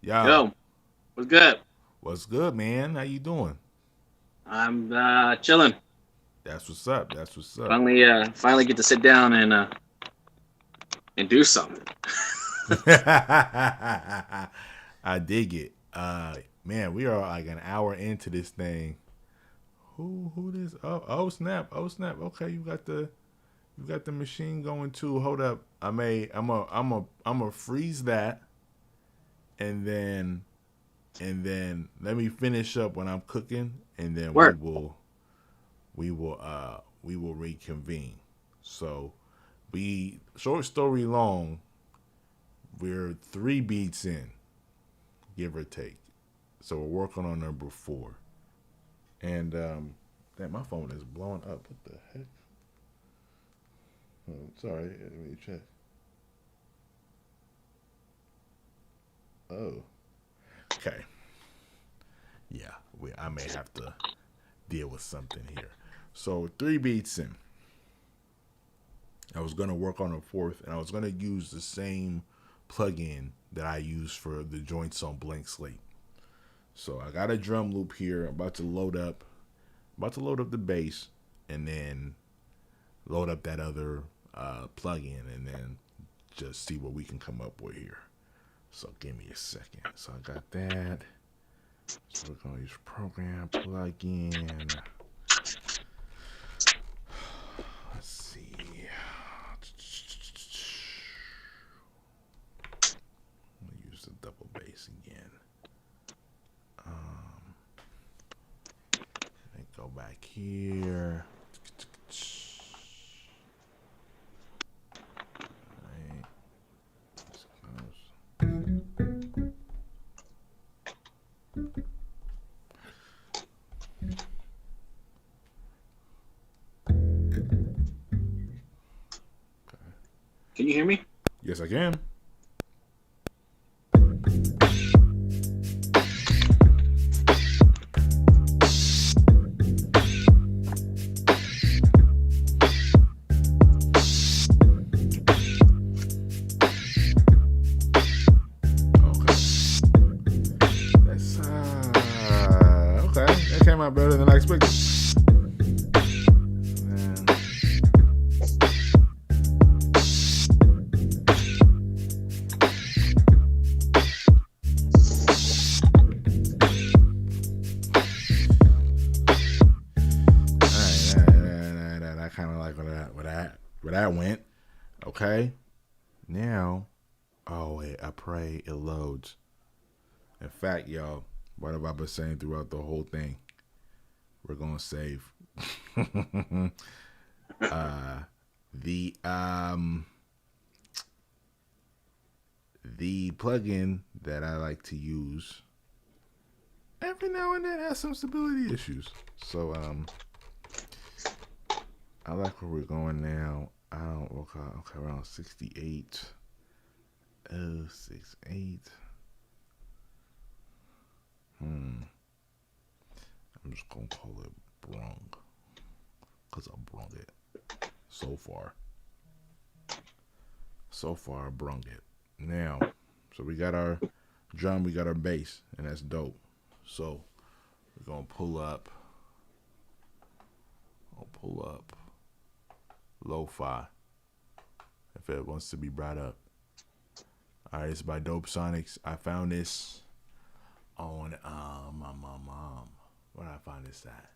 Yo, what's good? What's good, man? How you doing? I'm chilling. That's what's up. That's what's up. Finally get to sit down and do something. I dig it. Man, we are like an hour into this thing. Who this? Oh snap! Oh snap! Okay, you got the machine going too. Hold up. I'm a freeze that, and then let me finish up when I'm cooking, and then Work. we will reconvene. So, we short story long. We're 3 beats in, give or take. So we're working on number 4. And damn, my phone is blowing up. What the heck? Oh, sorry, let me check. Oh, okay. Yeah, I may have to deal with something here. So 3 beats in. I was gonna work on a 4th, and I was gonna use the same plugin that I use for the joints on Blank Slate. So I got a drum loop here. I'm about to load up. The bass, and then load up that other plugin, and then just see what we can come up with here. So give me a second. So I got that. So we're gonna use program plugin. Let's see. I'm gonna use the double bass again. Go back here. Right. Can you hear me? Yes, I can. Came out better than I expected. I kind of like where that went. Okay. Now, oh wait, I pray it loads. In fact, y'all, what have I been saying throughout the whole thing? We're gonna save. The plugin that I like to use every now and then has some stability issues. So I like where we're going now. I don't okay around 68. 068. I'm just gonna call it brung, cause I brung it. So far I brung it. Now, so we got our drum, we got our bass, and that's dope. So we're gonna pull up. I'll pull up lo-fi if it wants to be brought up. All right, it's by Dope Sonics. I found this on where did I find this at?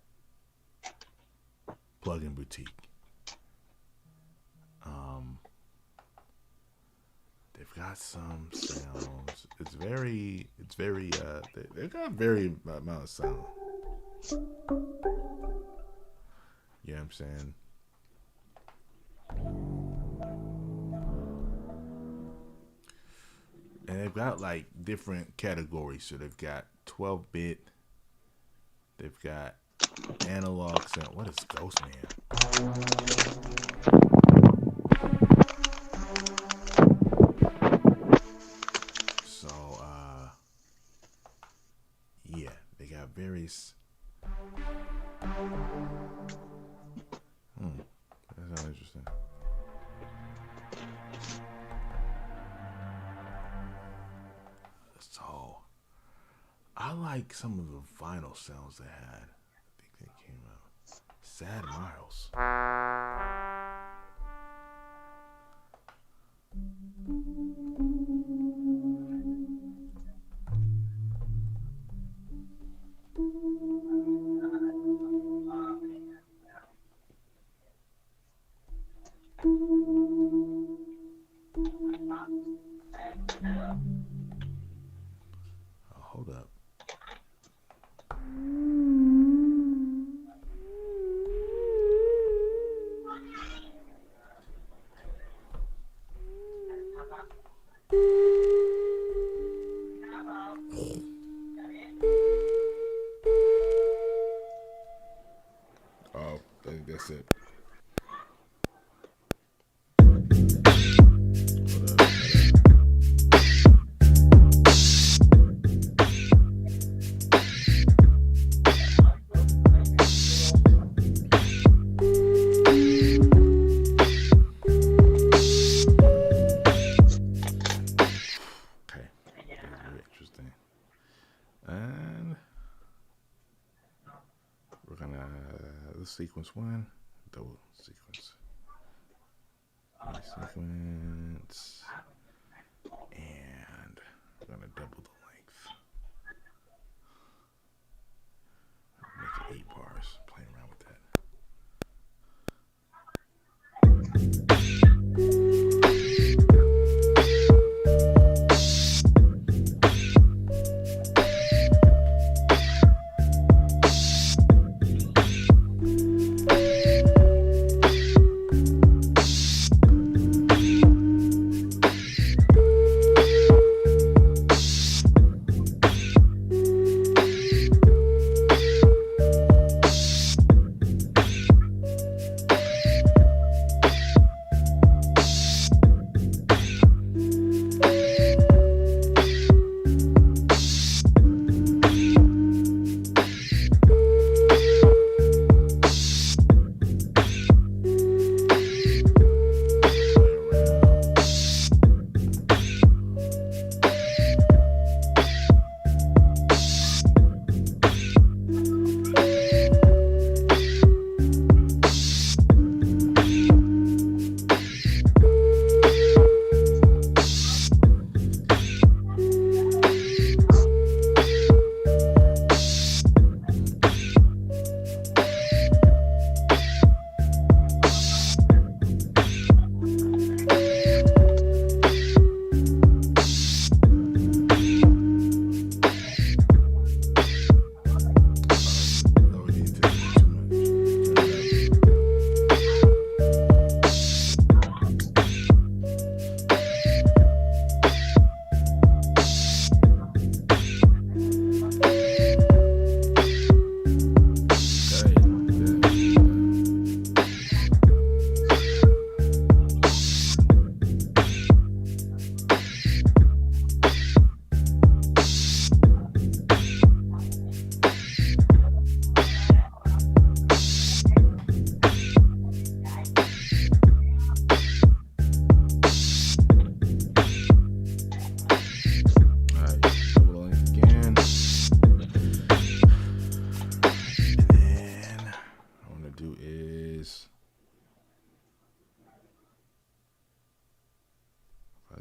Plugin Boutique. They've got some sounds. They've got very amount of sound. You know what I'm saying? And they've got like different categories. So they've got 12-bit. They've got analog sound. What is Ghostman? So, yeah, they got various. That sounds interesting. like some of the vinyl sounds they had. I think they came out. Sad Miles. Hold up. Oh, that's it. Sequence one, double sequence, sequence, and we're gonna double the length. Make it 8 bars. Playing around with that.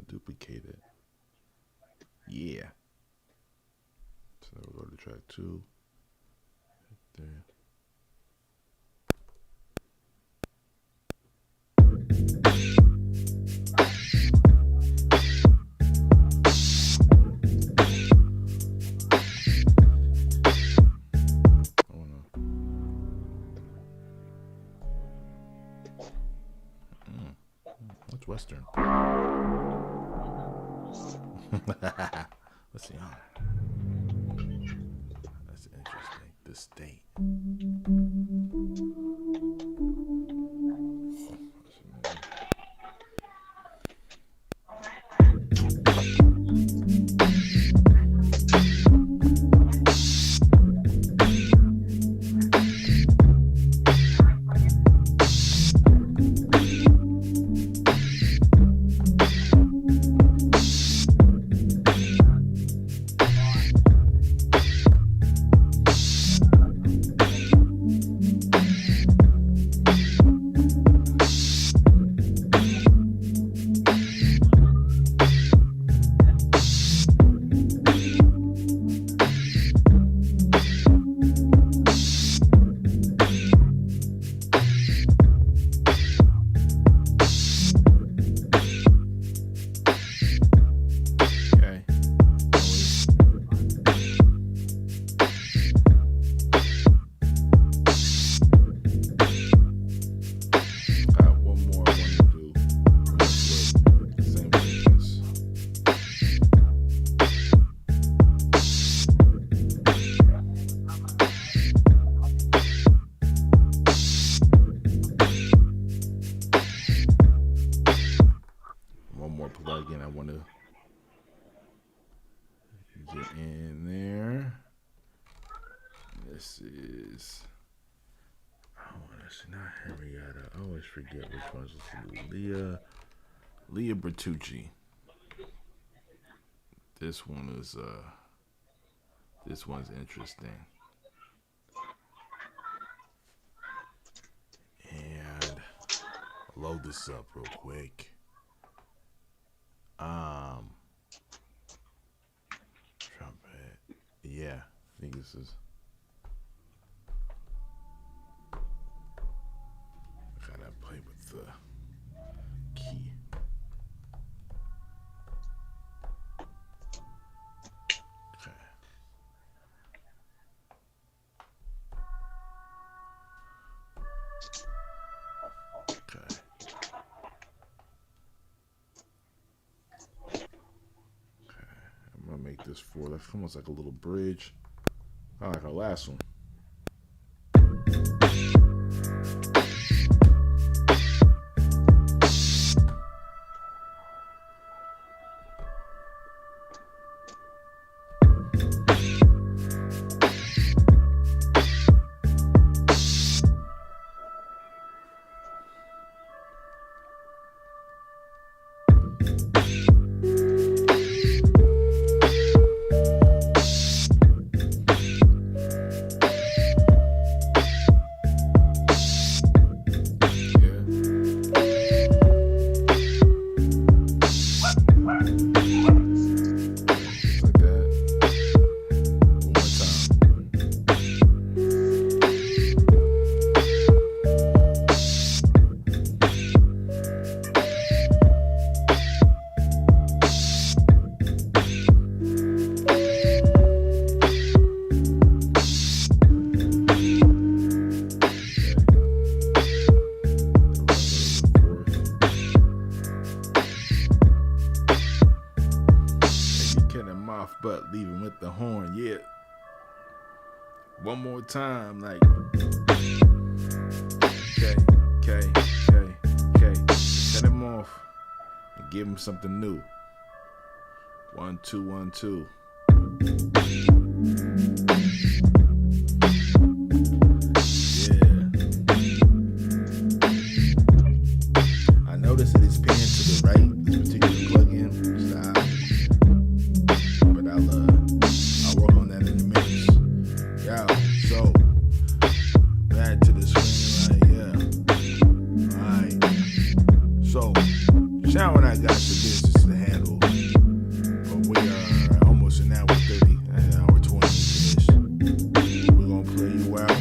Duplicate it. Yeah. So we'll go to track 2. Right there. What's Western? Let's see. That's interesting. The state. more plug-in I want to get in there. This is, I want to see, not Henrietta. I always forget which one's Leah Bertucci. This one is this one's interesting. And I'll load this up real quick. Trumpet. Yeah, I think this is. I gotta play with the key. Make this four. That's almost like a little bridge. I like our last one. But leaving with the horn, yeah. One more time, like. Okay. Cut him off and give him something new. 1 2 1 2. Yeah. I noticed that it's panned to the right. This particular plugin. I'll work on that in a minute. Yeah, so back to the screen, right? Yeah. Alright. So, Sharon and I got some business to handle. But we are almost an hour 30, an hour 20 into this. We're gonna play you out.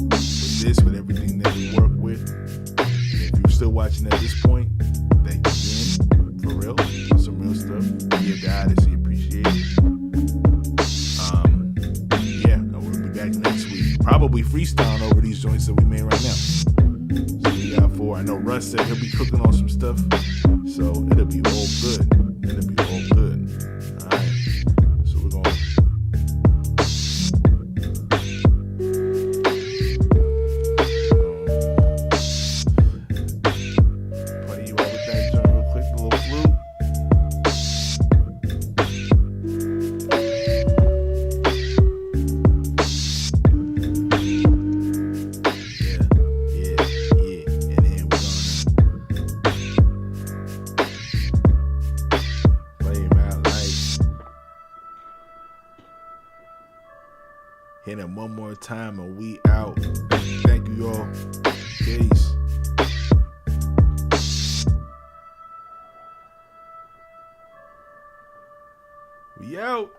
With this, with everything that we work with. And if you're still watching at this point, thank you again. For real. Some real stuff. Yeah, the Odyssey, appreciate it. Yeah, and we'll be back next week. Probably freestyling over these joints that we made right now. So we got 4. I know Russ said he'll be cooking on some stuff. So it'll be all good. Alright. So we're going play you out with that joint real quick, a little flute. Hit him one more time and we out. Thank you all. Peace. We out.